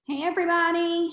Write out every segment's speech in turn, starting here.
Hey, everybody.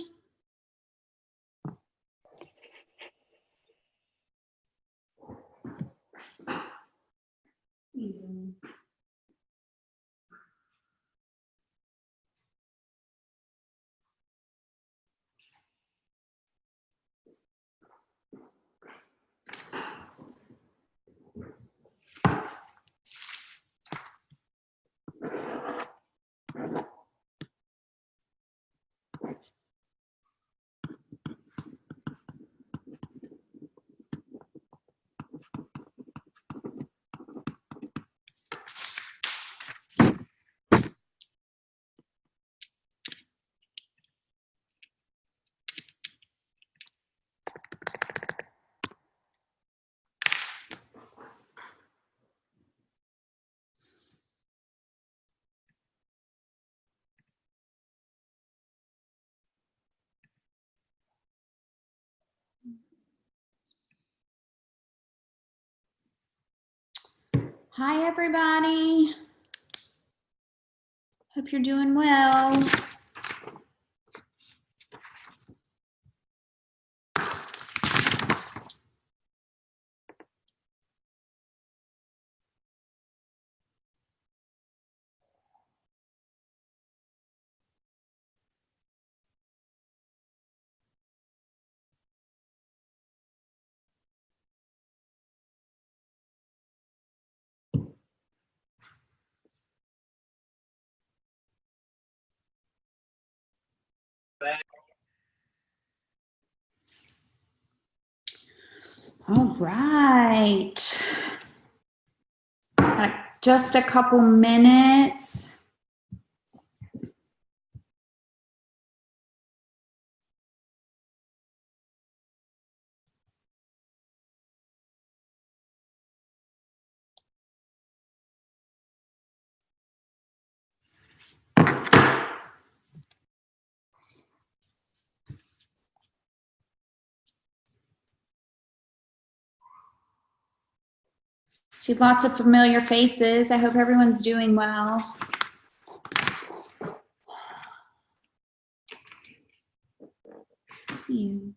Hi, everybody. Hope you're doing well. All right. Got just a couple minutes. See lots of familiar faces. I hope everyone's doing well. See you.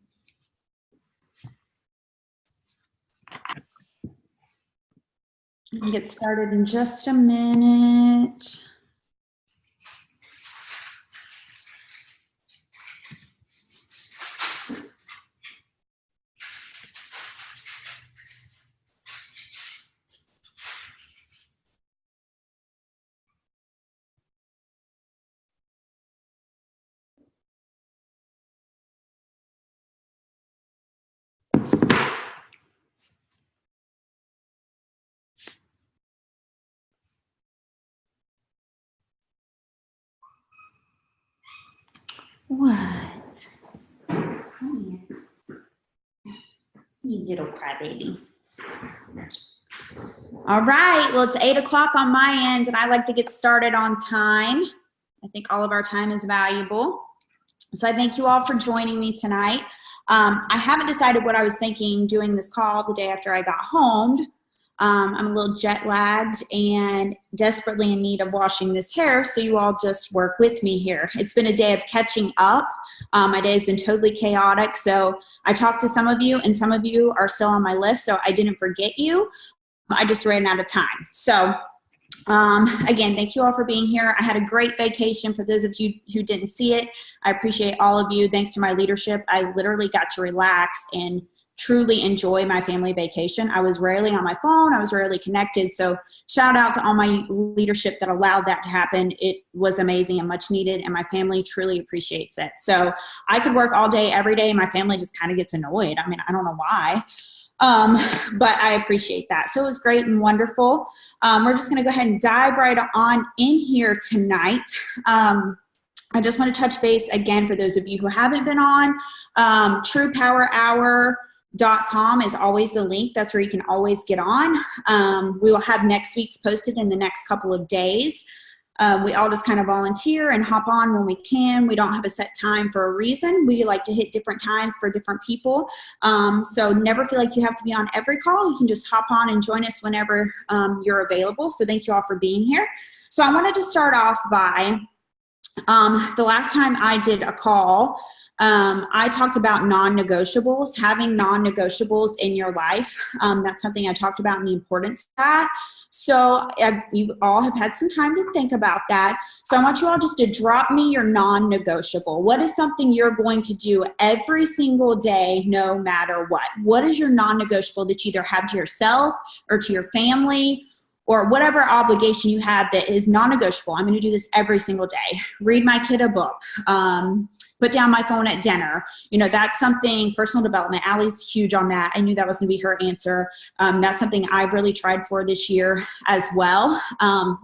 We'll get started in just a minute. What? Come here. You little crybaby. All right, well, it's 8 o'clock on my end, and I like to get started on time. I think all of our time is valuable. So I thank you all for joining me tonight. I haven't decided what I was thinking doing this call the day after I got home. I'm a little jet lagged and desperately in need of washing this hair, so you all just work with me here. It's been a day of catching up. My day has been totally chaotic, so I talked to some of you, and some of you are still on my list, so I didn't forget you. I just ran out of time. So again, thank you all for being here. I had a great vacation. For those of you who didn't see it, I appreciate all of you. Thanks to my leadership, I literally got to relax and truly enjoy my family vacation. I was rarely on my phone. I was rarely connected. So shout out to all my leadership that allowed that to happen. It was amazing and much needed, and my family truly appreciates it. So I could work all day, every day. My family just kind of gets annoyed. I mean, I don't know why. But I appreciate that. So it was great and wonderful. We're just going to go ahead and dive right on in here tonight. I just want to touch base again for those of you who haven't been on. TruePowerHour.com is always the link. That's where you can always get on. We will have next week's posted in the next couple of days. We all just kind of volunteer and hop on when we can. We don't have a set time for a reason. We like to hit different times for different people. So never feel like you have to be on every call. You can just hop on and join us whenever you're available. So thank you all for being here. So I wanted to start off by The last time I did a call, I talked about non-negotiables, having non-negotiables in your life. That's something I talked about and the importance of that. So you all have had some time to think about that. So I want you all just to drop me your non-negotiable. What is something you're going to do every single day, no matter what? What is your non-negotiable that you either have to yourself or to your family, or whatever obligation you have that is non-negotiable? I'm going to do this every single day. Read my kid a book. Put down my phone at dinner. That's something, personal development. Allie's huge on that. I knew that was going to be her answer. That's something I've really tried for this year as well.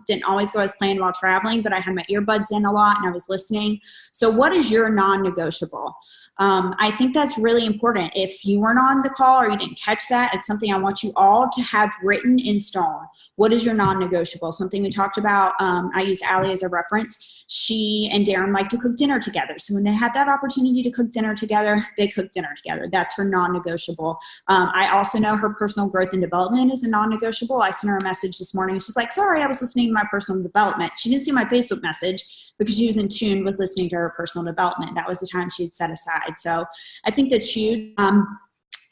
Didn't always go as planned while traveling, but I had my earbuds in a lot and I was listening. So what is your non-negotiable? I think that's really important. If you weren't on the call or you didn't catch that, it's something I want you all to have written in stone. What is your non-negotiable? Something we talked about. I used Allie as a reference. She and Darren like to cook dinner together. So when they had that opportunity to cook dinner together, they cook dinner together. That's her non-negotiable. I also know her personal growth and development is a non-negotiable. I sent her a message this morning. She's like, sorry, I was listening to my personal development. She didn't see my Facebook message because she was in tune with listening to her personal development. That was the time she had set aside. So I think that's huge.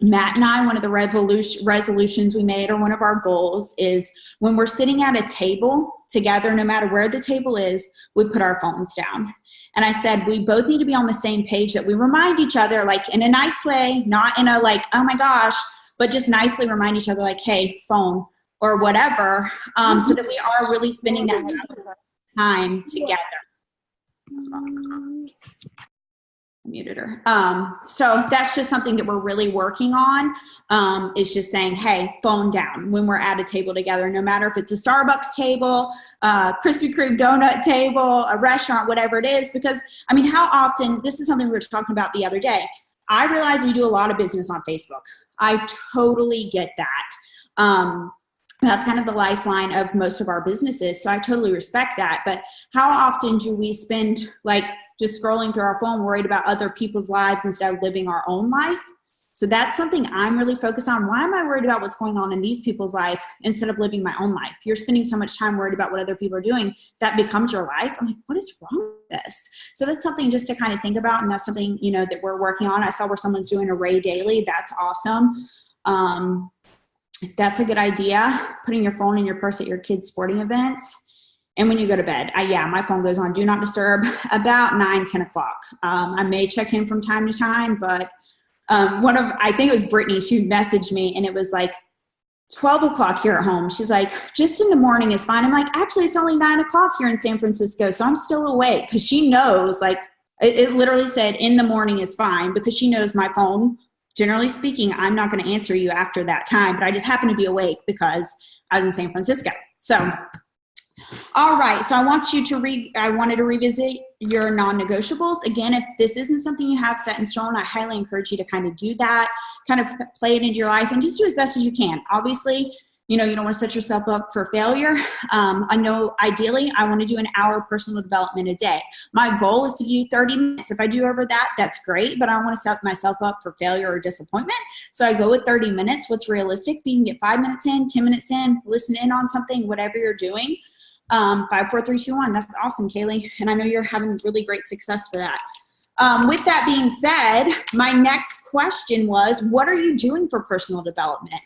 Matt and I, one of the resolutions we made, or one of our goals, is when we're sitting at a table together, no matter where the table is, we put our phones down. And I said, we both need to be on the same page, that we remind each other, like in a nice way, not in a like, oh my gosh, but just nicely remind each other like, hey, phone or whatever, so that we are really spending that time together. I muted her. So that's just something that we're really working on, is just saying, hey, phone down when we're at a table together, no matter if it's a Starbucks table, Krispy Kreme donut table, a restaurant, whatever it is. Because, I mean, how often, this is something we were talking about the other day. I realize we do a lot of business on Facebook. I totally get that. That's kind of the lifeline of most of our businesses. So I totally respect that. But how often do we spend like just scrolling through our phone, worried about other people's lives instead of living our own life? So that's something I'm really focused on. Why am I worried about what's going on in these people's life instead of living my own life? You're spending so much time worried about what other people are doing, that becomes your life. I'm like, what is wrong with this? So that's something just to kind of think about. And that's something, that we're working on. I saw where someone's doing a Ray daily. That's awesome. That's a good idea. Putting your phone in your purse at your kids' sporting events. And when you go to bed, my phone goes on do not disturb about 9-10 o'clock. I may check in from time to time, but I think it was Brittany, she messaged me and it was like 12 o'clock here at home. She's like, just in the morning is fine. I'm like, actually it's only 9 o'clock here in San Francisco. So I'm still awake, because she knows, like, it literally said in the morning is fine, because she knows my phone, generally speaking, I'm not going to answer you after that time, but I just happen to be awake because I was in San Francisco. So, all right. So I wanted to revisit your non-negotiables. Again, if this isn't something you have set in stone, I highly encourage you to kind of do that, kind of play it into your life and just do as best as you can. Obviously, you don't want to set yourself up for failure. I know ideally I want to do an hour personal development a day. My goal is to do 30 minutes. If I do over that, that's great, but I don't want to set myself up for failure or disappointment. So I go with 30 minutes. What's realistic? You can get 5 minutes in, 10 minutes in, listen in on something, whatever you're doing. 5, 4, 3, 2, 1. That's awesome, Kaylee. And I know you're having really great success for that. With that being said, my next question was, what are you doing for personal development?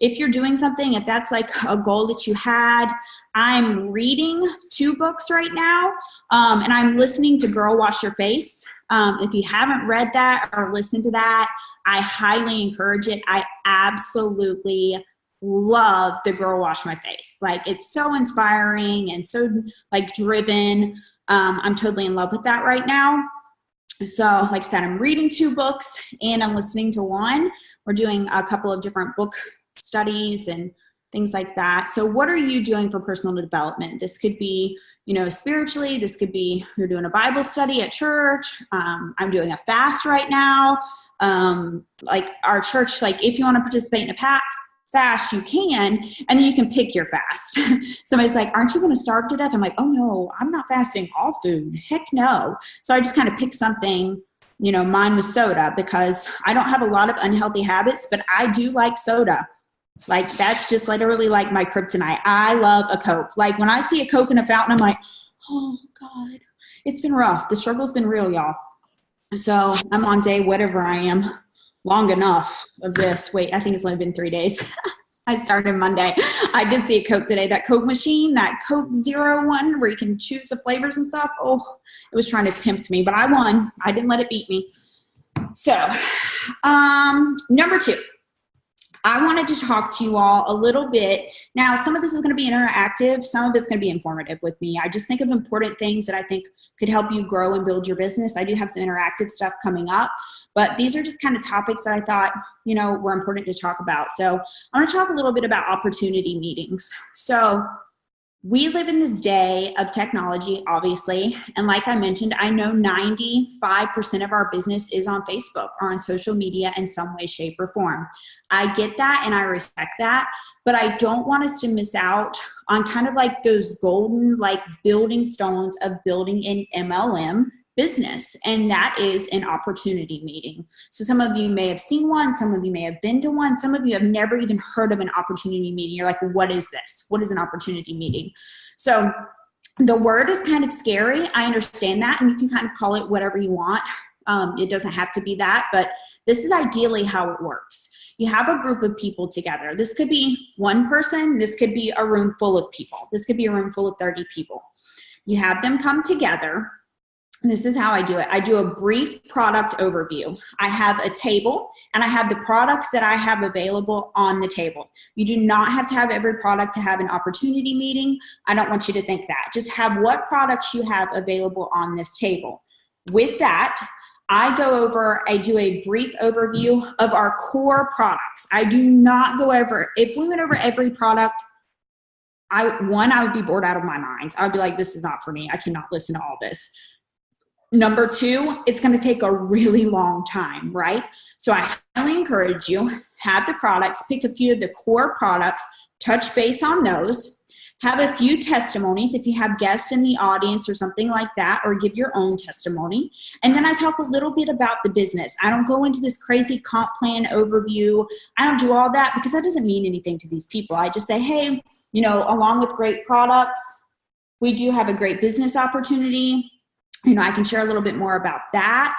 If you're doing something, if that's like a goal that you had, I'm reading 2 books right now, and I'm listening to Girl Wash Your Face. If you haven't read that or listened to that, I highly encourage it. I absolutely love the Girl Wash My Face. Like, it's so inspiring and so like driven. I'm totally in love with that right now. So like I said, I'm reading 2 books and I'm listening to 1. We're doing a couple of different book studies and things like that. So what are you doing for personal development? This could be, spiritually. This could be you're doing a Bible study at church. I'm doing a fast right now. Like our church, like if you want to participate in a fast, you can, and then you can pick your fast. Somebody's like, aren't you going to starve to death? I'm like, oh no, I'm not fasting all food. Heck no. So I just kind of picked something. Mine was soda, because I don't have a lot of unhealthy habits, but I do like soda. Like, that's just literally like my kryptonite. I love a Coke. Like when I see a Coke in a fountain, I'm like, Oh God, it's been rough. The struggle's been real, y'all. So I'm on day whatever I am, long enough of this. Wait, I think it's only been 3 days. I started Monday. I did see a Coke today. That Coke machine, that Coke Zero one where you can choose the flavors and stuff. Oh, it was trying to tempt me, but I won. I didn't let it beat me. So, number 2. I wanted to talk to you all a little bit. Now, some of this is going to be interactive. Some of it's going to be informative with me. I just think of important things that I think could help you grow and build your business. I do have some interactive stuff coming up, but these are just kind of topics that I thought, were important to talk about. So I want to talk a little bit about opportunity meetings. So we live in this day of technology, obviously. And like I mentioned, I know 95% of our business is on Facebook or on social media in some way, shape, or form. I get that and I respect that, but I don't want us to miss out on kind of like those golden, like building stones of building an MLM business, and that is an opportunity meeting. So some of you may have seen one, some of you may have been to one, some of you have never even heard of an opportunity meeting. You're like, what is this? What is an opportunity meeting? So the word is kind of scary. I understand that, and you can kind of call it whatever you want. It doesn't have to be that, but this is ideally how it works. You have a group of people together. This could be one person. This could be a room full of people. This could be a room full of 30 people. You have them come together. This is how I do it. I do a brief product overview. I have a table and I have the products that I have available on the table. You do not have to have every product to have an opportunity meeting. I don't want you to think that. Just have what products you have available on this table. With that, I do a brief overview of our core products. I do not go over, if we went over every product, I would be bored out of my mind. I would be like, this is not for me. I cannot listen to all this. Number 2, it's going to take a really long time, right? So I highly encourage you, have the products, pick a few of the core products, touch base on those, have a few testimonies if you have guests in the audience or something like that, or give your own testimony. And then I talk a little bit about the business. I don't go into this crazy comp plan overview. I don't do all that because that doesn't mean anything to these people. I just say, hey, along with great products, we do have a great business opportunity. I can share a little bit more about that.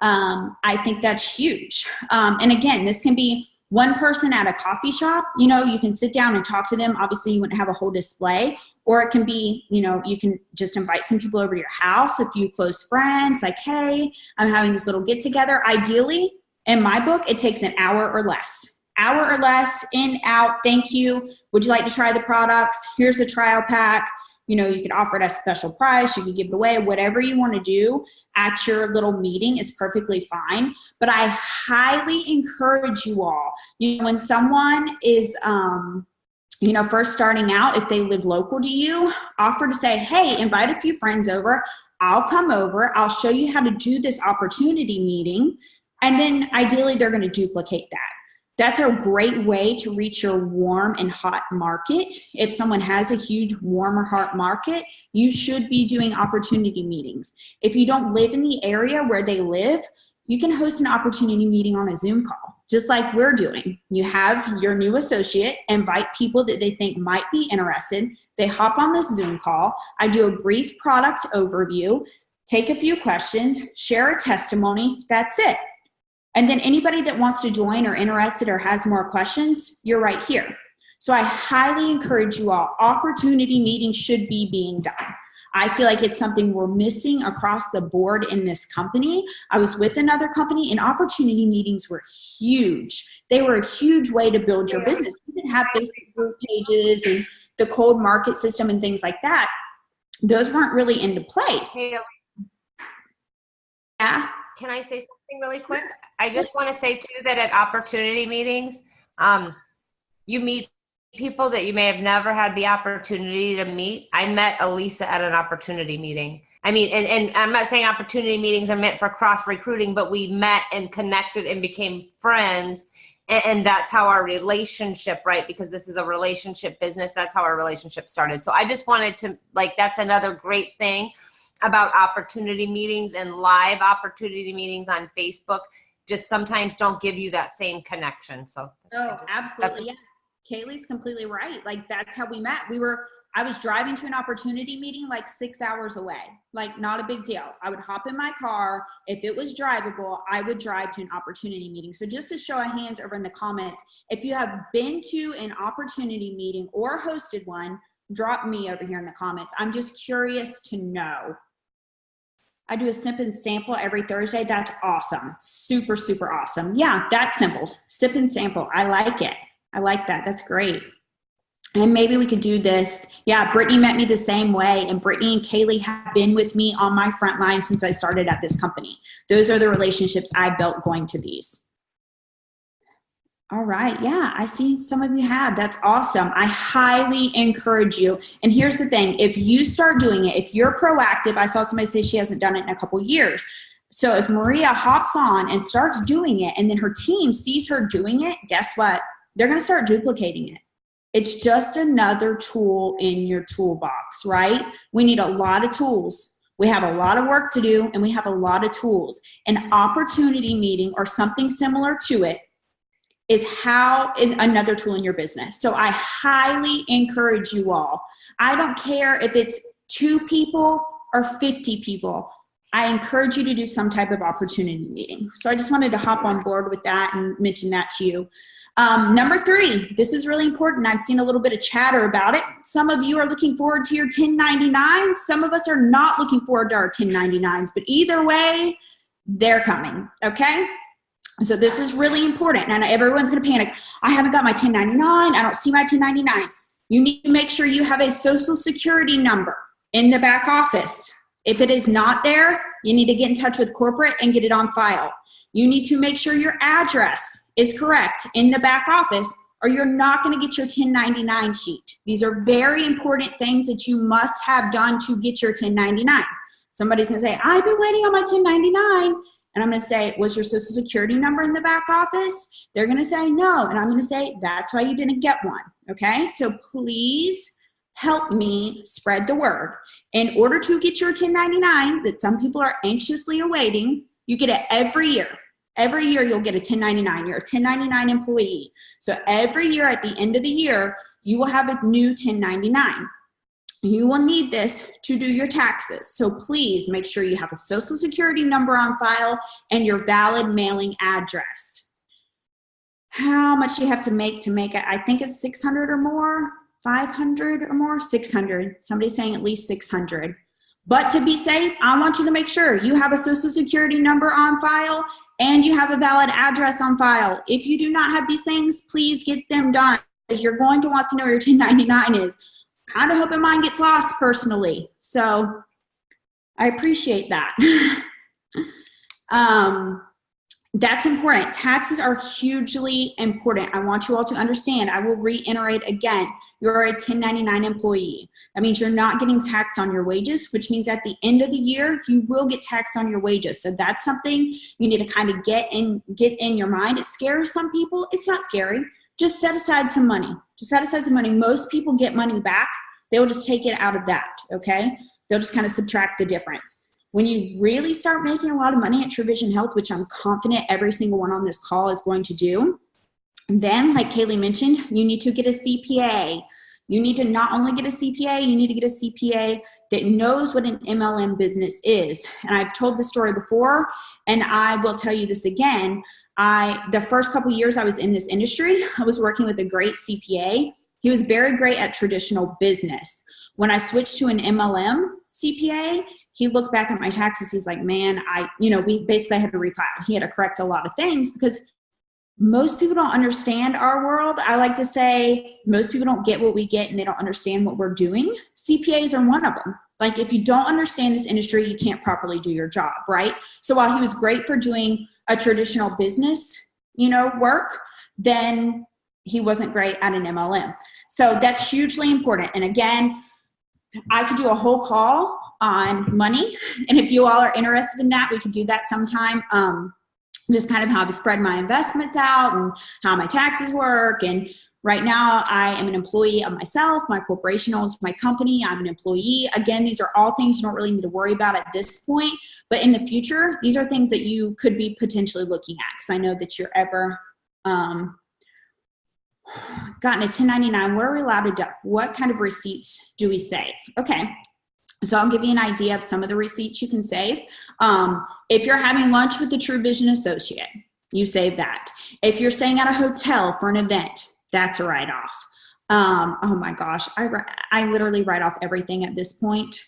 I think that's huge. And again, this can be one person at a coffee shop. You can sit down and talk to them. Obviously, you wouldn't have a whole display. Or it can be, you can just invite some people over to your house, a few close friends, like, hey, I'm having this little get together. Ideally, in my book, it takes an hour or less. Hour or less, in, out, thank you. Would you like to try the products? Here's a trial pack. You could offer it at a special price. You could give it away. Whatever you want to do at your little meeting is perfectly fine. But I highly encourage you all, when someone is, first starting out, if they live local to you, offer to say, hey, invite a few friends over. I'll come over. I'll show you how to do this opportunity meeting. And then ideally, they're going to duplicate that. That's a great way to reach your warm and hot market. If someone has a huge warm or hot market, you should be doing opportunity meetings. If you don't live in the area where they live, you can host an opportunity meeting on a Zoom call, just like we're doing. You have your new associate, invite people that they think might be interested. They hop on this Zoom call. I do a brief product overview, take a few questions, share a testimony. That's it. And then anybody that wants to join or interested or has more questions, you're right here. So I highly encourage you all. Opportunity meetings should be being done. I feel like it's something we're missing across the board in this company. I was with another company and opportunity meetings were huge. They were a huge way to build your business. You can have Facebook group pages and the cold market system and things like that. Those weren't really into place. Yeah. Can I say something really quick? I just want to say too that at opportunity meetings, you meet people that you may have never had the opportunity to meet. I met Elisa at an opportunity meeting. I mean, and I'm not saying opportunity meetings are meant for cross recruiting, but we met and connected and became friends. And that's how our relationship, right? Because this is a relationship business. That's how our relationship started. So I just wanted to, that's another great thing about opportunity meetings, and live opportunity meetings on Facebook just sometimes don't give you that same connection. So absolutely. Yeah. Kaylee's completely right. That's how we met. I was driving to an opportunity meeting like 6 hours away, like not a big deal. I would hop in my car. If it was drivable, I would drive to an opportunity meeting. So just to show of hands over in the comments, if you have been to an opportunity meeting or hosted one, drop me over here in the comments. I'm just curious to know. I do a sip and sample every Thursday. That's awesome. Super, super awesome. Yeah, that's simple. Sip and sample. I like it. I like that. That's great. And maybe we could do this. Yeah, Brittany met me the same way. And Brittany and Kaylee have been with me on my front line since I started at this company. Those are the relationships I built going to these. All right. Yeah, I see some of you have. That's awesome. I highly encourage you. And here's the thing. If you start doing it, if you're proactive, I saw somebody say she hasn't done it in a couple years. So if Maria hops on and starts doing it and then her team sees her doing it, guess what? They're going to start duplicating it. It's just another tool in your toolbox, right? We need a lot of tools. We have a lot of work to do, and we have a lot of tools. An opportunity meeting or something similar to it is another tool in your business. So I highly encourage you all. I don't care if it's 2 people or 50 people. I encourage you to do some type of opportunity meeting. So I just wanted to hop on board with that and mention that to you. Number 3, this is really important. I've seen a little bit of chatter about it. Some of you are looking forward to your 1099s. Some of us are not looking forward to our 1099s, but either way, they're coming, okay? So this is really important. And everyone's going to panic. I haven't got my 1099. I don't see my 1099. You need to make sure you have a social security number in the back office. If it is not there, you need to get in touch with corporate and get it on file. You need to make sure your address is correct in the back office, or you're not going to get your 1099 sheet. These are very important things that you must have done to get your 1099. Somebody's going to say, I've been waiting on my 1099. And I'm going to say, was your social security number in the back office? They're going to say no. And I'm going to say, that's why you didn't get one. Okay. So please help me spread the word. In order to get your 1099 that some people are anxiously awaiting, you get it every year. Every year you'll get a 1099. You're a 1099 employee. So every year at the end of the year, you will have a new 1099. You will need this to do your taxes. So please make sure you have a social security number on file and your valid mailing address. How much do you have to make it? I think it's 600 or more, 500 or more, 600. Somebody's saying at least 600. But to be safe, I want you to make sure you have a social security number on file and you have a valid address on file. If you do not have these things, please get them done, because you're going to want to know where your 1099 is. Kind of hoping mine gets lost personally. So I appreciate that. That's important. Taxes are hugely important. I want you all to understand. I will reiterate again, you're a 1099 employee. That means you're not getting taxed on your wages, which means at the end of the year, you will get taxed on your wages. So that's something you need to kind of get in your mind. It scares some people. It's not scary. Just set aside some money. Just set aside some money. Most people get money back. They'll just take it out of that, okay? They'll just kind of subtract the difference. When you really start making a lot of money at TrueVision Health, which I'm confident every single one on this call is going to do, then, like Kaylee mentioned, you need to get a CPA. You need to not only get a CPA, you need to get a CPA that knows what an MLM business is. And I've told this story before, and I will tell you this again. The first couple years I was in this industry, I was working with a great CPA. He was very great at traditional business. When I switched to an MLM CPA, he looked back at my taxes. He's like, man, we basically had to refile. He had to correct a lot of things because most people don't understand our world. I like to say most people don't get what we get and they don't understand what we're doing. CPAs are one of them. Like, if you don't understand this industry, you can't properly do your job, right? So while he was great for doing a traditional business, work, then he wasn't great at an MLM. So that's hugely important. And again, I could do a whole call on money. And if you all are interested in that, we could do that sometime. Just kind of how to spread my investments out and how my taxes work. And right now I am an employee of myself. My corporation owns my company. I'm an employee. Again, these are all things you don't really need to worry about at this point, but in the future, these are things that you could be potentially looking at. Cause I know that you're ever, gotten a 1099, what are we allowed to do? What kind of receipts do we save? Okay. So I'll give you an idea of some of the receipts you can save. If you're having lunch with the True Vision associate, you save that. If you're staying at a hotel for an event, that's a write-off. Oh my gosh, I literally write off everything at this point.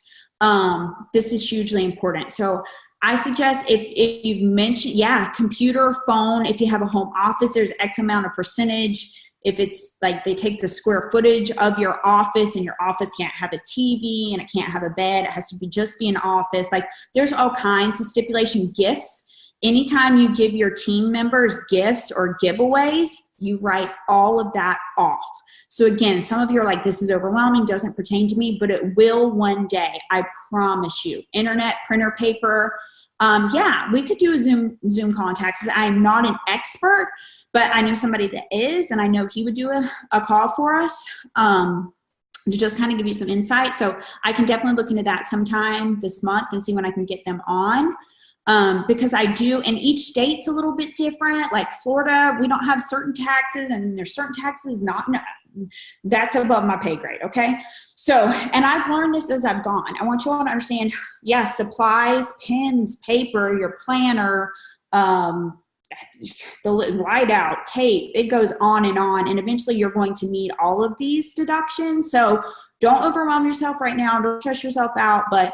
This is hugely important. So I suggest if you've mentioned, computer, phone, if you have a home office, there's X amount of percentage. If it's like they take the square footage of your office and your office can't have a TV and it can't have a bed, it has to be just be an office. Like there's all kinds of stipulation. Gifts. Anytime you give your team members gifts or giveaways, you write all of that off. So again, some of you are like, this is overwhelming, doesn't pertain to me, but it will one day. I promise you. Internet, printer, paper. We could do a Zoom call on taxes. I'm not an expert, but I know somebody that is, and I know he would do a call for us to just kind of give you some insight. So I can definitely look into that sometime this month and see when I can get them on. Because I do, and each state's a little bit different. Like Florida, we don't have certain taxes, and there's certain taxes that's above my pay grade, okay? So, and I've learned this as I've gone. I want you all to understand, supplies, pens, paper, your planner, the whiteout, tape, it goes on, and eventually you're going to need all of these deductions. So don't overwhelm yourself right now. Don't stress yourself out, but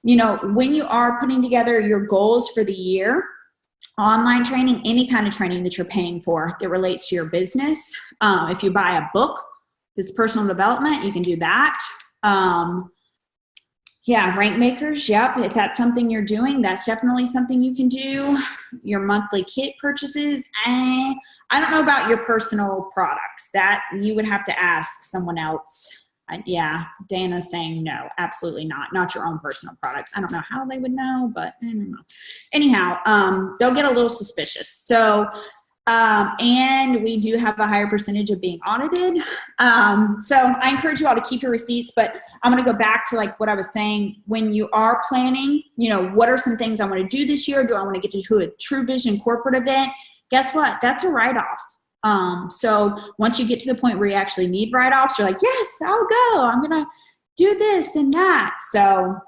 when you are putting together your goals for the year, online training, any kind of training that you're paying for that relates to your business. If you buy a book that's personal development, you can do that. Rank makers. Yep. If that's something you're doing, that's definitely something you can do. Your monthly kit purchases. I don't know about your personal products. That you would have to ask someone else. Dana's saying no, absolutely not your own personal products. I don't know how they would know, but I don't know. Anyhow, they'll get a little suspicious. So, and we do have a higher percentage of being audited. So I encourage you all to keep your receipts, but I'm going to go back to like what I was saying. When you are planning, what are some things I want to do this year? Do I want to get to a True Vision corporate event? Guess what? That's a write-off. So once you get to the point where you actually need write-offs, you're like, yes, I'll go. I'm going to do this and that. So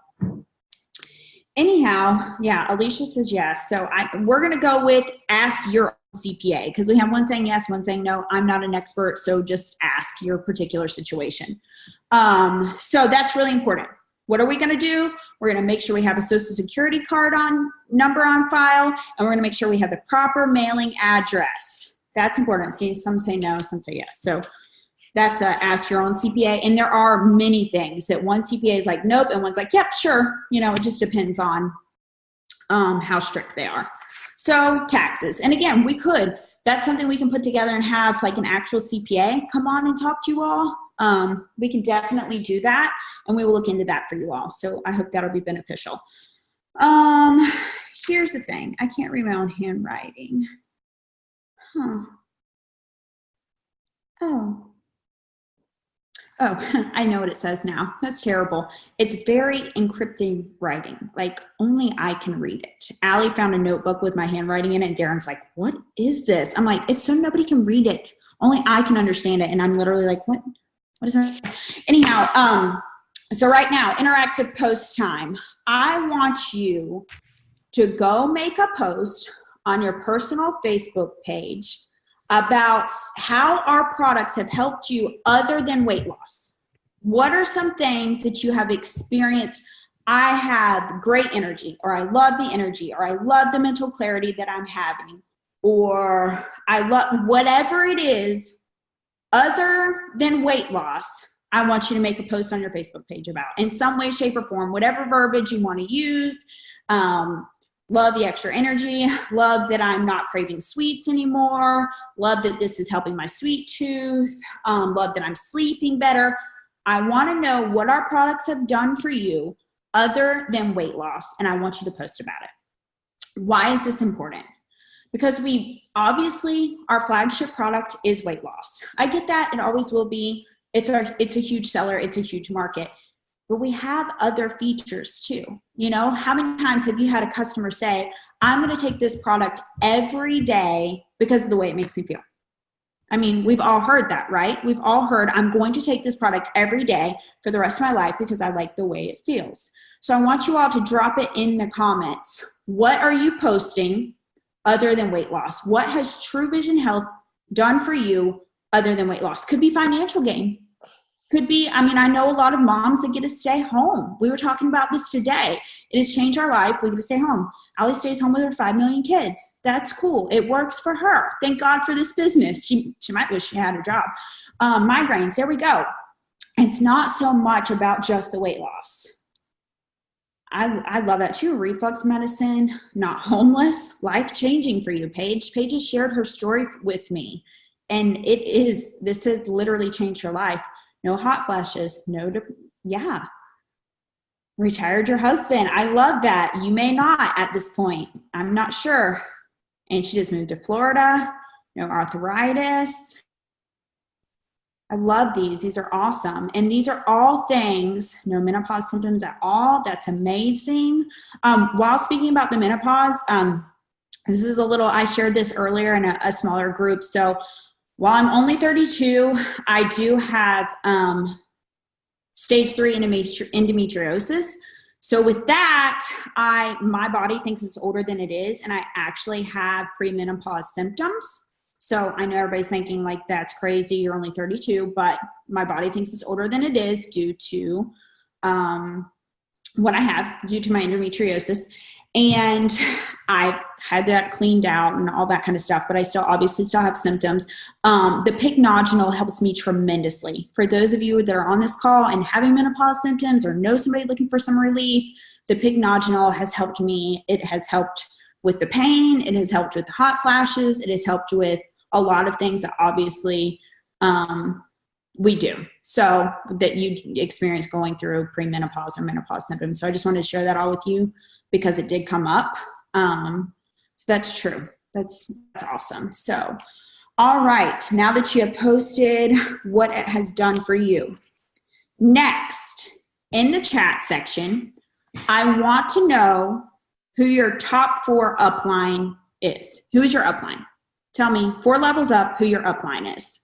anyhow, Alicia says yes. So we're going to go with ask your CPA, because we have one saying yes, one saying no. I'm not an expert, so just ask your particular situation. So that's really important. What are we going to do? We're going to make sure we have a social security card number on file, and we're going to make sure we have the proper mailing address. That's important. See, some say no, some say yes. So that's ask your own CPA. And there are many things that one CPA is like, nope, and one's like, yep, sure. It just depends on how strict they are. So taxes. And again, that's something we can put together and have like an actual CPA come on and talk to you all. We can definitely do that, and we will look into that for you all. So I hope that'll be beneficial. Here's the thing. I can't read my own handwriting. Oh, I know what it says now. That's terrible. It's very encrypted writing. Like only I can read it. Allie found a notebook with my handwriting in it. And Darren's like, what is this? I'm like, it's so nobody can read it. Only I can understand it. And I'm literally like, what is that? Anyhow, so right now, interactive post time. I want you to go make a post on your personal Facebook page about how our products have helped you other than weight loss. What are some things that you have experienced? I have great energy, or I love the energy, or I love the mental clarity that I'm having, or I love whatever it is other than weight loss. I want you to make a post on your Facebook page about in some way, shape, or form, whatever verbiage you want to use. Love the extra energy, love that I'm not craving sweets anymore, love that this is helping my sweet tooth, love that I'm sleeping better. I want to know what our products have done for you other than weight loss, and I want you to post about it. Why is this important? Because obviously our flagship product is weight loss. I get that, it always will be. It's a huge seller, it's a huge market. But we have other features too. How many times have you had a customer say, I'm going to take this product every day because of the way it makes me feel? I mean, we've all heard that, right? We've all heard, I'm going to take this product every day for the rest of my life because I like the way it feels. So I want you all to drop it in the comments. What are you posting other than weight loss? What has True Vision Health done for you other than weight loss? Could be financial gain. Could be, I mean, I know a lot of moms that get to stay home. We were talking about this today. It has changed our life. We get to stay home. Allie stays home with her 5 million kids. That's cool. It works for her. Thank God for this business. She might wish she had a job. Migraines, there we go. It's not so much about just the weight loss. I love that too. Reflux medicine, not homeless, life-changing for you. Paige has shared her story with me. And this has literally changed her life. No hot flashes, retired your husband. I love that. You may not at this point. I'm not sure. And she just moved to Florida. No arthritis. I love these. These are awesome. And these are all things, no menopause symptoms at all. That's amazing. While speaking about the menopause, this is I shared this earlier in a smaller group. So while I'm only 32, I do have stage 3 endometriosis. So with that, my body thinks it's older than it is, and I actually have premenopause symptoms. So I know everybody's thinking like, that's crazy, you're only 32, but my body thinks it's older than it is due to what I have, due to my endometriosis. And I've had that cleaned out and all that kind of stuff, but I obviously still have symptoms. The Pycnogenol helps me tremendously. For those of you that are on this call and having menopause symptoms or know somebody looking for some relief, the Pycnogenol has helped me. It has helped with the pain. It has helped with the hot flashes. It has helped with a lot of things that obviously we do. So that you experience going through premenopause or menopause symptoms. So I just wanted to share that all with you, because it did come up. So that's true. That's awesome. So, all right. Now that you have posted what it has done for you, next in the chat section, I want to know who your top 4 upline is. Who is your upline? Tell me 4 levels up who your upline is.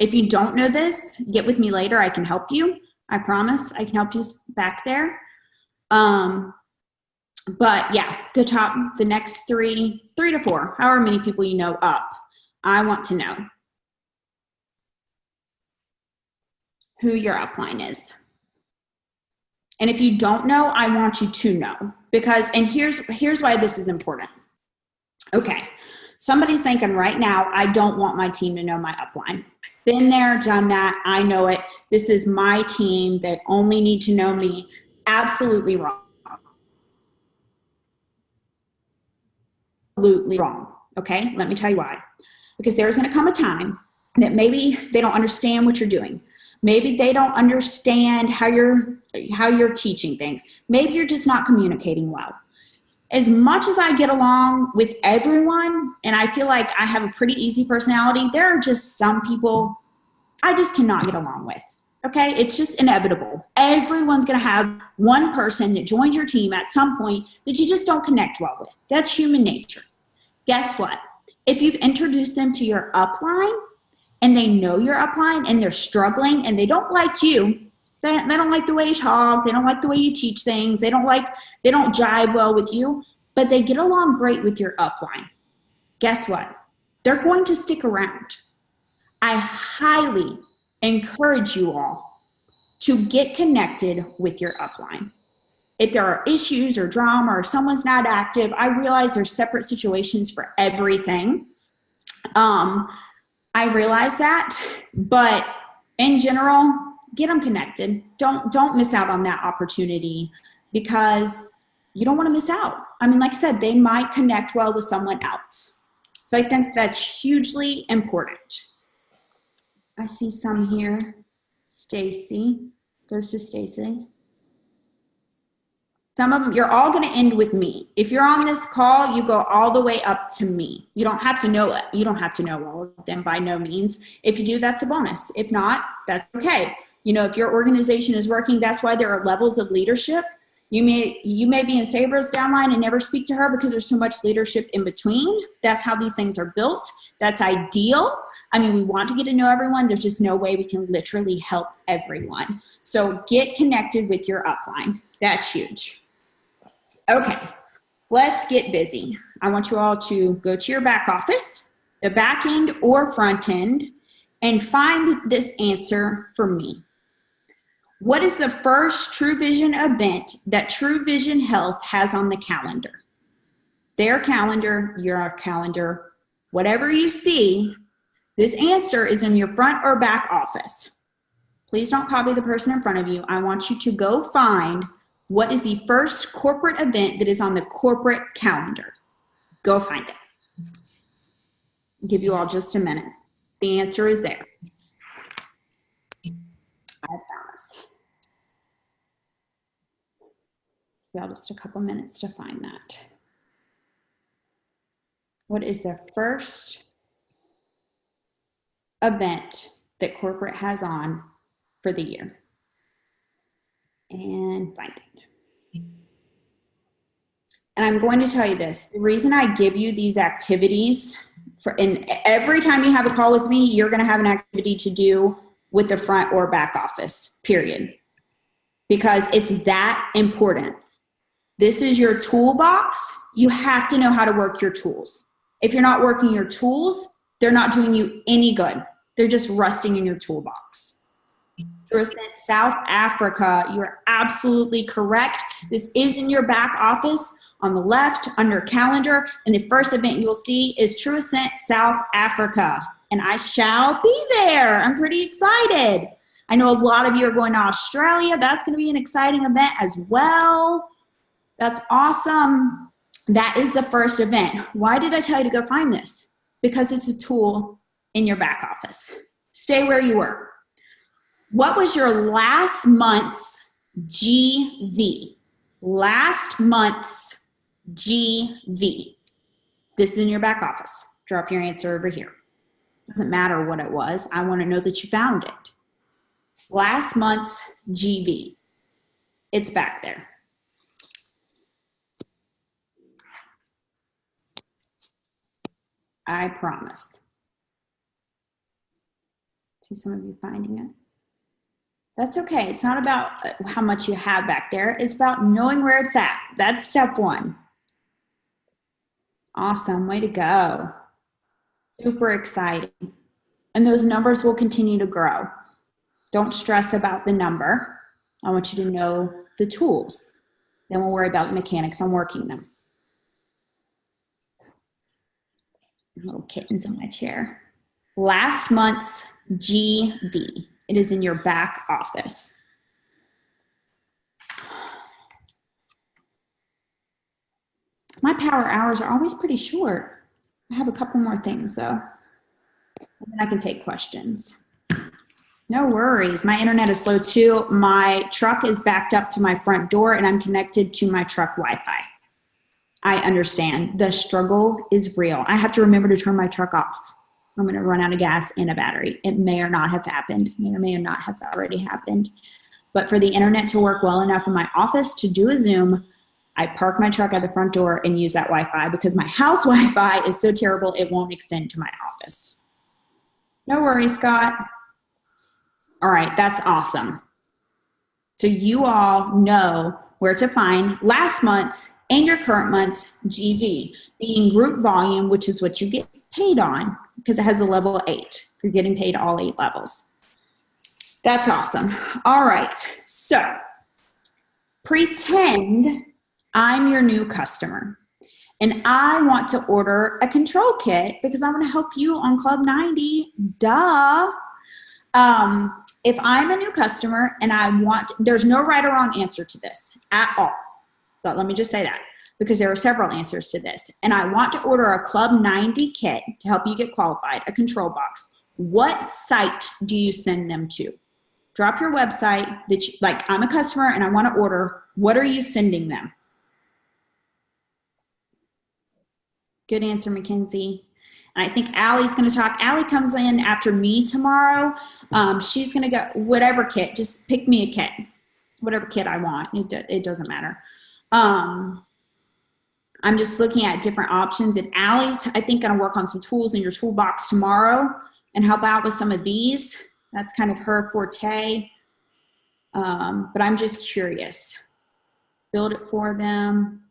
If you don't know this, get with me later. I can help you. I promise I can help you back there. But yeah, the next 3 to 4, however many people you know up, I want to know who your upline is. And if you don't know, I want you to know, because, and here's why this is important. Okay. Somebody's thinking right now, I don't want my team to know my upline. Been there, done that. I know it. This is my team. They only need to know me. Absolutely wrong. Absolutely wrong. Okay, let me tell you why. Because there's going to come a time that maybe they don't understand what you're doing. Maybe they don't understand how you're teaching things. Maybe you're just not communicating well. As much as I get along with everyone, and I feel like I have a pretty easy personality, there are just some people I just cannot get along with. Okay, it's just inevitable. Everyone's going to have one person that joins your team at some point that you just don't connect well with. That's human nature. Guess what? If you've introduced them to your upline and they know your upline and they're struggling and they don't like you, they don't like the way you talk, they don't like the way you teach things, they don't jive well with you, but they get along great with your upline. Guess what? They're going to stick around. I highly encourage you all to get connected with your upline. If there are issues or drama or someone's not active, I realize there's separate situations for everything. I realize that, but in general, get them connected. Don't miss out on that opportunity, because you don't want to miss out. I mean, like I said, they might connect well with someone else. So I think that's hugely important. I see some here. Stacy, goes to Stacy. Some of them, you're all going to end with me. If you're on this call, you go all the way up to me. You don't have to know it. You don't have to know all of them by no means. If you do, that's a bonus. If not, that's okay. You know, if your organization is working, that's why there are levels of leadership. You may be in Sabra's downline and never speak to her because there's so much leadership in between. That's how these things are built. That's ideal. I mean, we want to get to know everyone. There's just no way we can literally help everyone. So get connected with your upline. That's huge. Okay, let's get busy. I want you all to go to your back office, the back end or front end, and find this answer for me. What is the first True Vision event that True Vision Health has on the calendar? Their calendar, your calendar, whatever you see, this answer is in your front or back office. Please don't copy the person in front of you. I want you to go find what is the first corporate event that is on the corporate calendar. Go find it. I'll give you all just a minute. The answer is there. I promise. Y'all just a couple minutes to find that. What is the first event that corporate has on for the year? And find it. And I'm going to tell you this, the reason I give you these activities, and every time you have a call with me, you're going to have an activity to do with the front or back office, period. Because it's that important. This is your toolbox. You have to know how to work your tools. If you're not working your tools, they're not doing you any good. They're just rusting in your toolbox. South Africa, you're absolutely correct. This is in your back office on the left under calendar. And the first event you'll see is TrueAscent South Africa. And I shall be there. I'm pretty excited. I know a lot of you are going to Australia. That's going to be an exciting event as well. That's awesome. That is the first event. Why did I tell you to go find this? Because it's a tool in your back office. Stay where you were. What was your last month's GV? Last month's GV. This is in your back office. Drop your answer over here. Doesn't matter what it was. I want to know that you found it. Last month's GV. It's back there. I promise. See some of you finding it. That's okay. It's not about how much you have back there. It's about knowing where it's at. That's step one. Awesome. Way to go. Super exciting. And those numbers will continue to grow. Don't stress about the number. I want you to know the tools. Then we'll worry about the mechanics on working them. Little kittens in my chair. Last month's GV. It is in your back office. My power hours are always pretty short. I have a couple more things though. And then I can take questions. No worries. My internet is slow too. My truck is backed up to my front door and I'm connected to my truck Wi-Fi. I understand. The struggle is real. I have to remember to turn my truck off. I'm going to run out of gas and a battery. It may or not have happened. May or may not have already happened. But for the internet to work well enough in my office to do a Zoom, I park my truck at the front door and use that Wi-Fi because my house Wi-Fi is so terrible it won't extend to my office. No worries, Scott. All right, that's awesome. So you all know where to find last month's and your current month's GV, being group volume, which is what you get paid on because it has a level 8. You're getting paid all 8 levels. That's awesome. All right, so pretend I'm your new customer and I want to order a control kit because I want to help you on Club 90. Duh. If I'm a new customer and there's no right or wrong answer to this at all. But let me just say that because there are several answers to this. And I want to order a Club 90 kit to help you get qualified, a control box. What site do you send them to? Drop your website that I'm a customer and I want to order. What are you sending them? Good answer, Mackenzie. And I think Allie's going to talk. Allie comes in after me tomorrow. She's going to go, whatever kit, just pick me a kit. Whatever kit I want. It doesn't matter. I'm just looking at different options. And Allie's, I think, going to work on some tools in your toolbox tomorrow and help out with some of these. That's kind of her forte. But I'm just curious. Build it for them.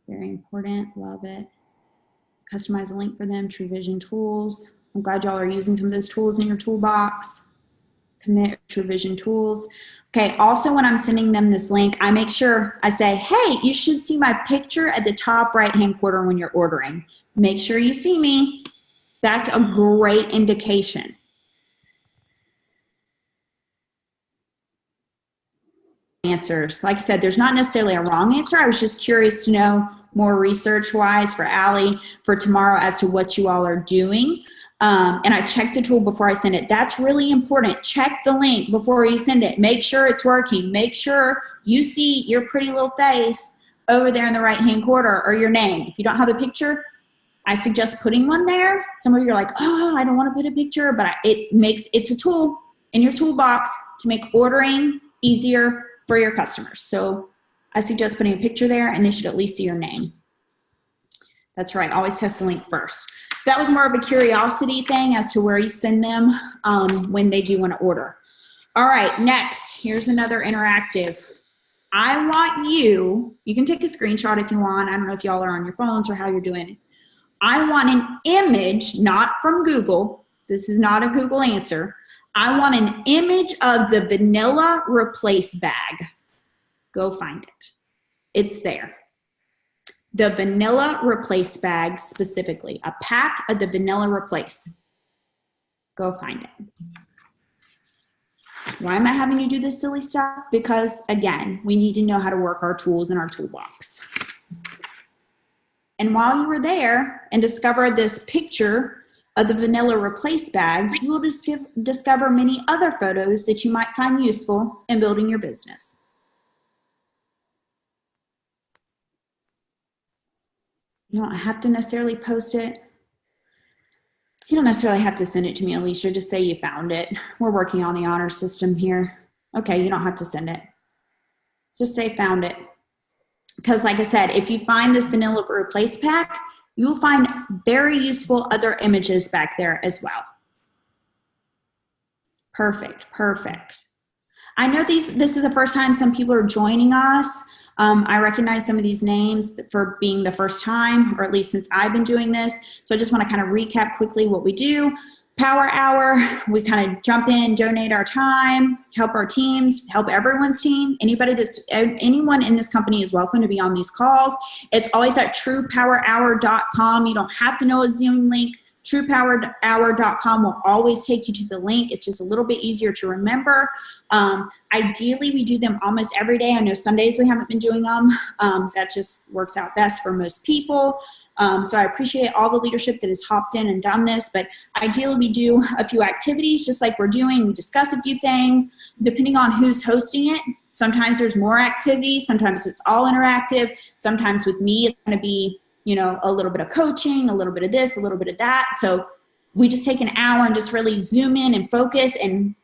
Very important. Love it. Customize a link for them. True Vision tools. I'm glad y'all are using some of those tools in your toolbox. Commit True Vision tools. Okay, also when I'm sending them this link, I make sure I say, hey, you should see my picture at the top right-hand corner when you're ordering. Make sure you see me. That's a great indication. Answers. Like I said, there's not necessarily a wrong answer. I was just curious to know more research-wise for Allie for tomorrow as to what you all are doing. And I checked the tool before I send it. That's really important. Check the link before you send it. Make sure it's working. Make sure you see your pretty little face over there in the right-hand corner or your name. If you don't have a picture, I suggest putting one there. Some of you are like, oh, I don't want to put a picture, but it's a tool in your toolbox to make ordering easier for your customers. So I suggest putting a picture there, and they should at least see your name. That's right. Always test the link first. So that was more of a curiosity thing as to where you send them when they do want to order. All right, next, here's another interactive. I want you can take a screenshot if you want. I don't know if y'all are on your phones or how you're doing it. I want an image, not from Google. This is not a Google answer. I want an image of the Vanilla Replace bag. Go find it. It's there. The Vanilla Replace bag specifically, a pack of the Vanilla Replace. Go find it. Why am I having you do this silly stuff? Because again, we need to know how to work our tools in our toolbox. And while you were there and discovered this picture of the Vanilla Replace bag, you will discover many other photos that you might find useful in building your business. You don't have to necessarily post it. You don't necessarily have to send it to me, Alicia. Just say you found it. We're working on the honor system here. Okay, you don't have to send it. Just say found it. Because like I said, if you find this Vanilla Replace pack, you will find very useful other images back there as well. Perfect, perfect. I know this is the first time some people are joining us. I recognize some of these names for being the first time, or at least since I've been doing this. So I just want to kind of recap quickly what we do. Power Hour, we kind of jump in, donate our time, help our teams, help everyone's team. Anyone in this company is welcome to be on these calls. It's always at truepowerhour.com. You don't have to know a Zoom link. TruePowerHour.com will always take you to the link. It's just a little bit easier to remember. Ideally, we do them almost every day. I know some days we haven't been doing them. That just works out best for most people. So I appreciate all the leadership that has hopped in and done this, but ideally we do a few activities just like we're doing. We discuss a few things depending on who's hosting it. Sometimes there's more activities. Sometimes it's all interactive. Sometimes with me, it's going to be a little bit of coaching, a little bit of this, a little bit of that. So we just take an hour and just really zoom in and focus. And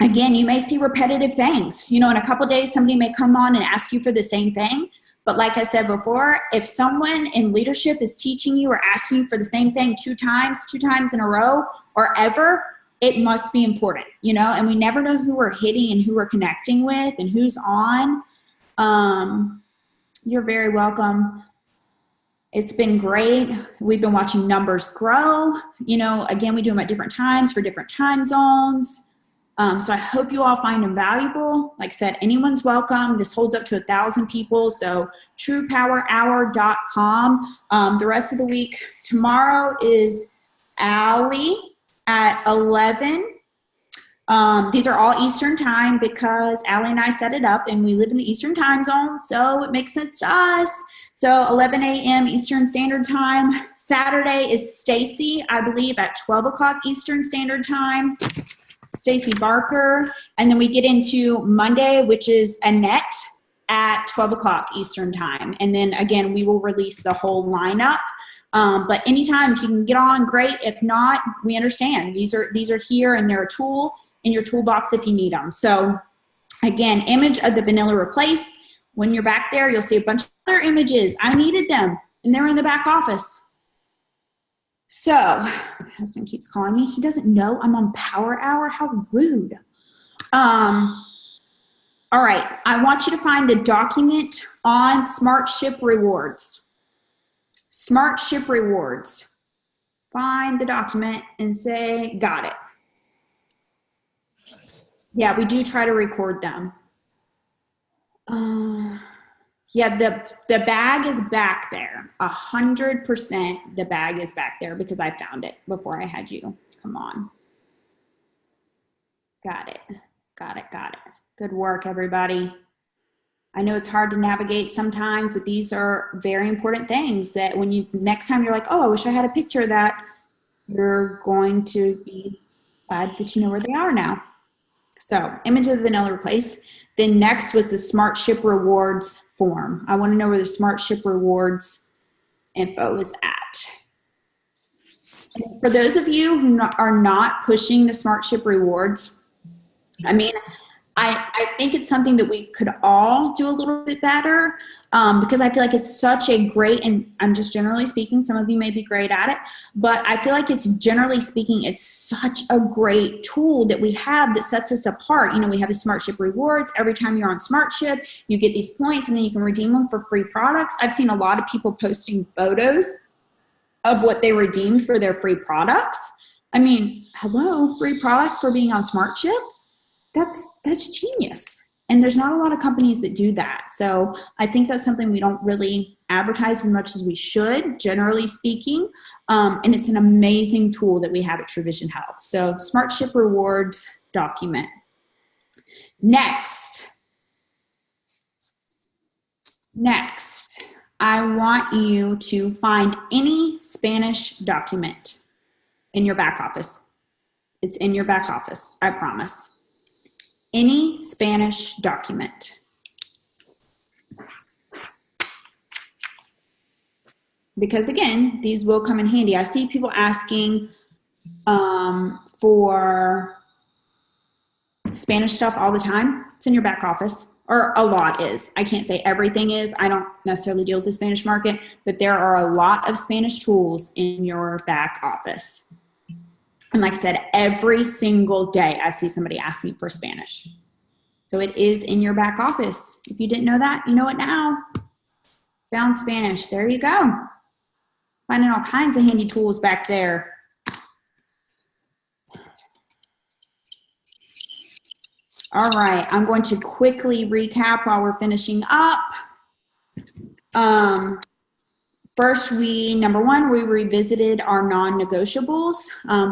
again, you may see repetitive things. In a couple of days, somebody may come on and ask you for the same thing. But like I said before, if someone in leadership is teaching you or asking you for the same thing two times in a row or ever, it must be important, and we never know who we're hitting and who we're connecting with and who's on. You're very welcome. It's been great. We've been watching numbers grow. Again, we do them at different times for different time zones. So I hope you all find them valuable. Like I said, anyone's welcome. This holds up to 1,000 people. So truepowerhour.com. The rest of the week, tomorrow is Allie at 11. These are all Eastern time because Allie and I set it up and we live in the Eastern time zone, so it makes sense to us. So 11 a.m. Eastern Standard Time. Saturday is Stacy, I believe, at 12 o'clock Eastern Standard Time. Stacy Barker. And then we get into Monday, which is Annette at 12 o'clock Eastern Time. And then again, we will release the whole lineup. But anytime, if you can get on, great. If not, we understand. These are here and they're a tool in your toolbox if you need them. So again, image of the Vanilla Replace. When you're back there, you'll see a bunch of other images. I needed them, and they're in the back office. So, my husband keeps calling me. He doesn't know I'm on Power Hour. How rude. All right, I want you to find the document on SmartShip Rewards. SmartShip Rewards. Find the document and say, got it. Yeah, we do try to record them. Yeah, the bag is back there. 100% the bag is back there because I found it before I had you. Come on. Got it. Got it. Got it. Good work, everybody. I know it's hard to navigate sometimes, but these are very important things that when you, next time you're like, oh, I wish I had a picture of that, you're going to be glad that you know where they are now. So, image of the vanilla replace. Then next was the SmartShip Rewards form. I want to know where the SmartShip Rewards info is at. And for those of you who are not pushing the SmartShip Rewards, I mean, I think it's something that we could all do a little bit better because I feel like it's such a great, and I'm just generally speaking, some of you may be great at it, but I feel like it's generally speaking, it's such a great tool that we have that sets us apart. You know, we have the SmartShip Rewards. Every time you're on SmartShip, you get these points and then you can redeem them for free products. I've seen a lot of people posting photos of what they redeemed for their free products. I mean, hello, free products for being on SmartShip? That's genius. And there's not a lot of companies that do that. So I think that's something we don't really advertise as much as we should, generally speaking. And it's an amazing tool that we have at True Vision Health. So SmartShip Rewards document. Next, I want you to find any Spanish document in your back office. It's in your back office, I promise. Any Spanish document. Because again, these will come in handy. I see people asking for Spanish stuff all the time. It's in your back office, or a lot is. I can't say everything is. I don't necessarily deal with the Spanish market, but there are a lot of Spanish tools in your back office. And like I said, every single day I see somebody asking for Spanish. So it is in your back office. If you didn't know that, you know it now. Found Spanish. There you go. Finding all kinds of handy tools back there. All right, I'm going to quickly recap while we're finishing up. First, number one, we revisited our non-negotiables.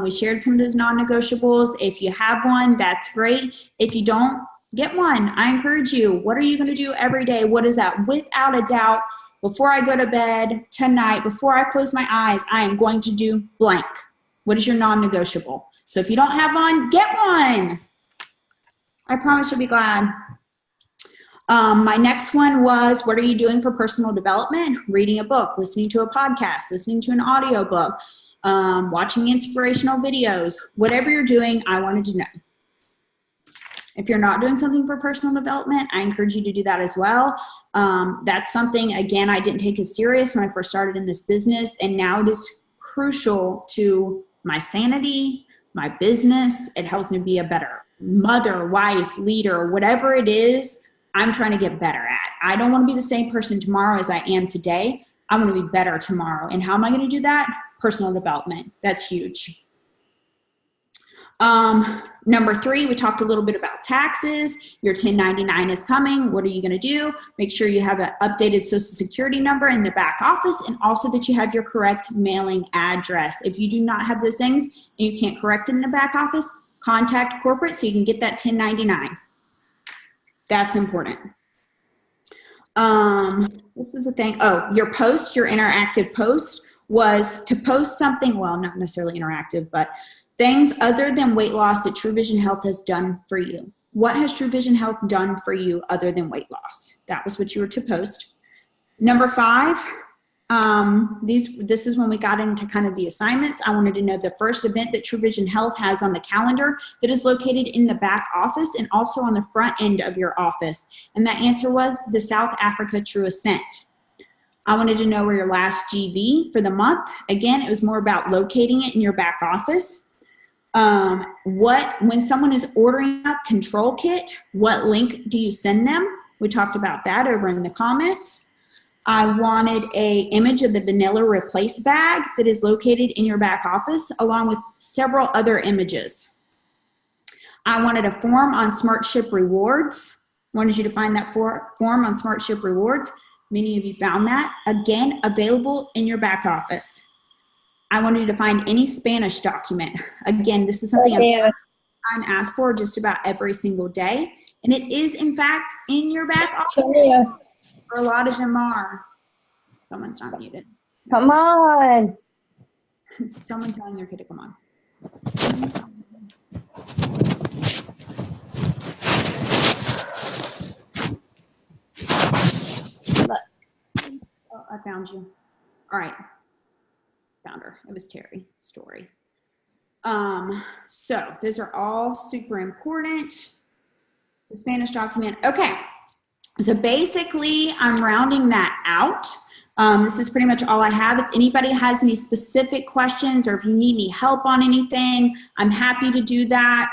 We shared some of those non-negotiables. If you have one, that's great. If you don't, get one. I encourage you. What are you going to do every day? What is that? Without a doubt, before I go to bed tonight, before I close my eyes, I am going to do blank. What is your non-negotiable? So if you don't have one, get one. I promise you'll be glad. My next one was, what are you doing for personal development? Reading a book, listening to a podcast, listening to an audiobook, watching inspirational videos. Whatever you're doing, I wanted to know. If you're not doing something for personal development, I encourage you to do that as well. That's something, again, I didn't take as serious when I first started in this business, and now it is crucial to my sanity, my business. It helps me be a better mother, wife, leader, whatever it is I'm trying to get better at. I don't want to be the same person tomorrow as I am today. I want to be better tomorrow. And how am I going to do that? Personal development. That's huge. Number 3, we talked a little bit about taxes. Your 1099 is coming. What are you going to do? Make sure you have an updated social security number in the back office, and also that you have your correct mailing address. If you do not have those things and you can't correct it in the back office, contact corporate so you can get that 1099. That's important. This is a thing. Oh, your post, your interactive post was to post something, well, not necessarily interactive, but things other than weight loss that True Vision Health has done for you. What has True Vision Health done for you other than weight loss? That was what you were to post. Number 5, This is when we got into kind of the assignments. I wanted to know the first event that True Vision Health has on the calendar that is located in the back office and also on the front end of your office. And that answer was the South Africa True Ascent. I wanted to know where your last GV for the month. Again, it was more about locating it in your back office. When someone is ordering a control kit, what link do you send them? We talked about that over in the comments. I wanted an image of the vanilla replace bag that is located in your back office, along with several other images. I wanted a form on SmartShip Rewards. Wanted you to find that form on SmartShip Rewards. Many of you found that. Again, available in your back office. I wanted you to find any Spanish document. Again, this is something I'm asked for just about every single day. And it is, in fact, in your back office. Or a lot of them are. Someone's not muted. Come on. Someone telling their kid to come on. Look. Oh, I found you. All right. Found her. It was Terry Story. So those are all super important. The Spanish document. Okay. So basically, I'm rounding that out. This is pretty much all I have. If anybody has any specific questions or if you need any help on anything, I'm happy to do that.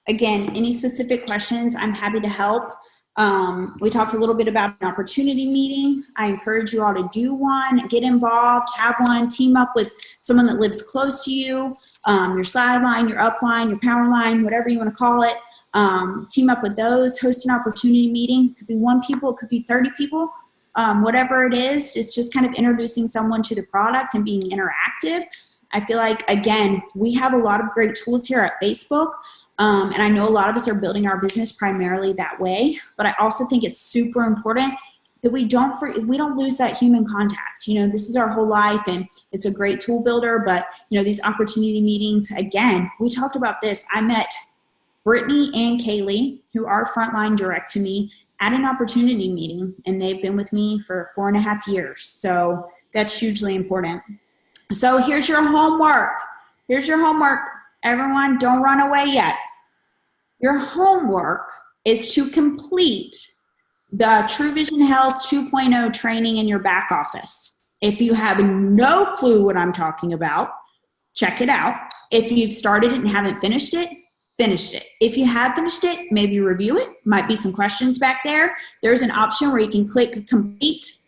Again, any specific questions, I'm happy to help. We talked a little bit about an opportunity meeting. I encourage you all to do one, get involved, have one, team up with someone that lives close to you, your sideline, your upline, your power line, whatever you want to call it. Team up with those, host an opportunity meeting. It could be 1 people, it could be 30 people, whatever it is. It's just kind of introducing someone to the product and being interactive. I feel like, again, we have a lot of great tools here at Facebook. And I know a lot of us are building our business primarily that way, but I also think it's super important that we don't lose that human contact. You know, this is our whole life and it's a great tool builder, but you know, these opportunity meetings, again, we talked about this. I met Brittany and Kaylee, who are frontline direct to me, at an opportunity meeting, and they've been with me for 4.5 years. So that's hugely important. So here's your homework. Here's your homework. Everyone, don't run away yet. Your homework is to complete the True Vision Health 2.0 training in your back office. If you have no clue what I'm talking about, check it out. If you've started it and haven't finished it, finish it. If you have finished it, maybe review it. Might be some questions back there. There's an option where you can click complete.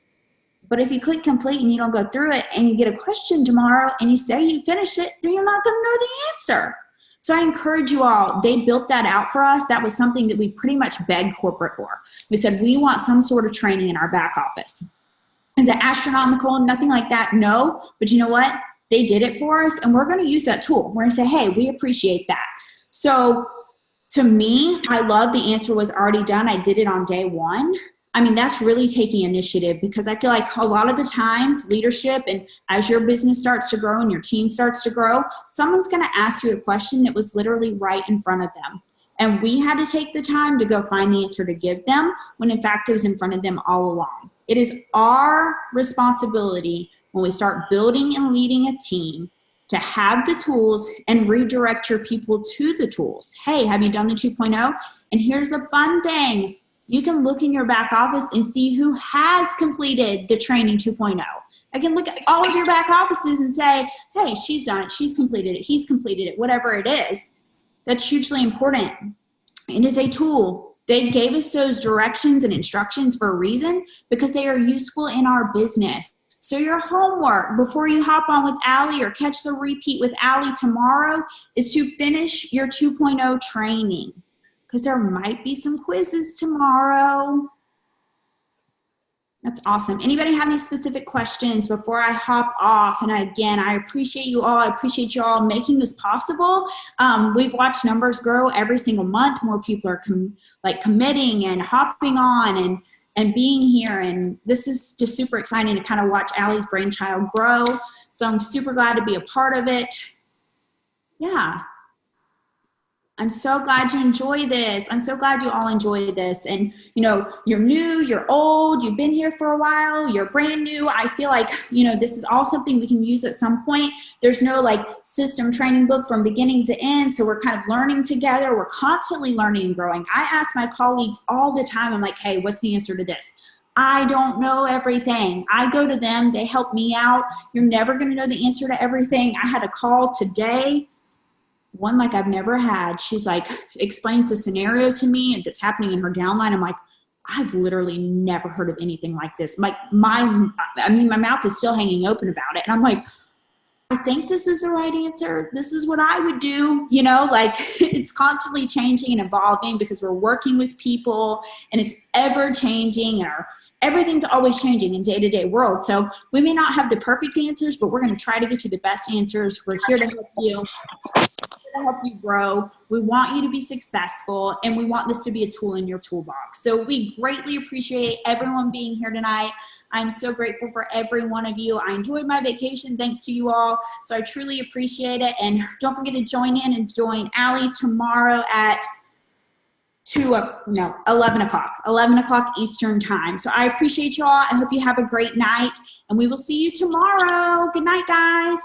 But if you click complete and you don't go through it and you get a question tomorrow and you say you finished it, then you're not going to know the answer. So I encourage you all, they built that out for us. That was something that we pretty much begged corporate for. We said, we want some sort of training in our back office. Is it astronomical? Nothing like that? No. But you know what? They did it for us, and we're going to use that tool. We're going to say, hey, we appreciate that. So to me, I love the answer was already done. I did it on day 1. I mean, that's really taking initiative, because I feel like a lot of the times leadership, and as your business starts to grow and your team starts to grow, someone's going to ask you a question that was literally right in front of them. And we had to take the time to go find the answer to give them when in fact it was in front of them all along. It is our responsibility when we start building and leading a team to have the tools and redirect your people to the tools. Hey, have you done the 2.0? And here's the fun thing. You can look in your back office and see who has completed the training 2.0. I can look at all of your back offices and say, hey, she's done it, she's completed it, he's completed it, whatever it is. That's hugely important. It is a tool. They gave us those directions and instructions for a reason, because they are useful in our business. So your homework before you hop on with Allie or catch the repeat with Allie tomorrow is to finish your 2.0 training, because there might be some quizzes tomorrow. That's awesome. Anybody have any specific questions before I hop off? And again, I appreciate you all. I appreciate you all making this possible. We've watched numbers grow every single month. More people are committing and hopping on and being here. And this is just super exciting to kind of watch Allie's brainchild grow. So I'm super glad to be a part of it. Yeah. I'm so glad you enjoy this. I'm so glad you all enjoy this. And, you know, you're new, you're old, you've been here for a while, you're brand new. I feel like, you know, this is all something we can use at some point. There's no like system training book from beginning to end. So we're kind of learning together. We're constantly learning and growing. I ask my colleagues all the time, I'm like, hey, what's the answer to this? I don't know everything. I go to them. They help me out. You're never going to know the answer to everything. I had a call today, one like I've never had. She's like, explains the scenario to me and that's happening in her downline. I'm like, I've literally never heard of anything like this. Like my mouth is still hanging open about it. And I'm like, I think this is the right answer. This is what I would do. You know, like it's constantly changing and evolving because we're working with people and it's ever changing and everything's always changing in day-to-day world. So we may not have the perfect answers, but we're going to try to get you the best answers. We're here to help you. To help you grow. We want you to be successful and we want this to be a tool in your toolbox. So we greatly appreciate everyone being here tonight. I'm so grateful for every one of you. I enjoyed my vacation thanks to you all. So I truly appreciate it. And don't forget to join in and join Allie tomorrow at 11 o'clock Eastern time. So I appreciate you all. I hope you have a great night and we will see you tomorrow. Good night, guys.